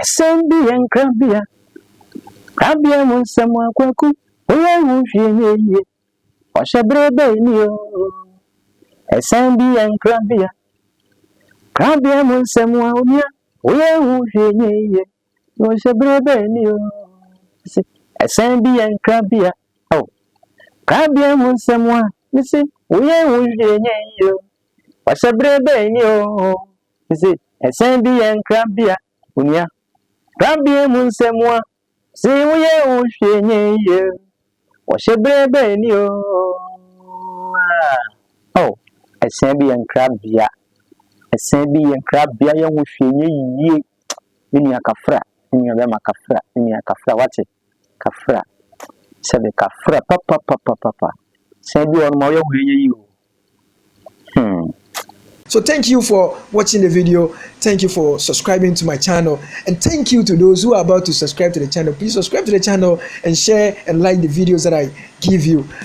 Esendi and Crabia Monsamwa Kwaku, Uye, Washabrebe Nio, Esendi and Crabia Monsamwa Uye, Washabrebe Nio, Esendi and oh, Crabia Monsamwa, Missy, Uye, Washabrebe Nio, is it Esendi and Unia, Crabia Monsamwa. See we ye washabrebe ni oh asembi and crabia ya wohwenye yie ni akafra ni abema kafra ni akafra wate kafra sebe kafra papa sembi on mo yo hwenye yi So thank you for watching the video. Thank you for subscribing to my channel. And thank you to those who are about to subscribe to the channel. Please subscribe to the channel and share and like the videos that I give you.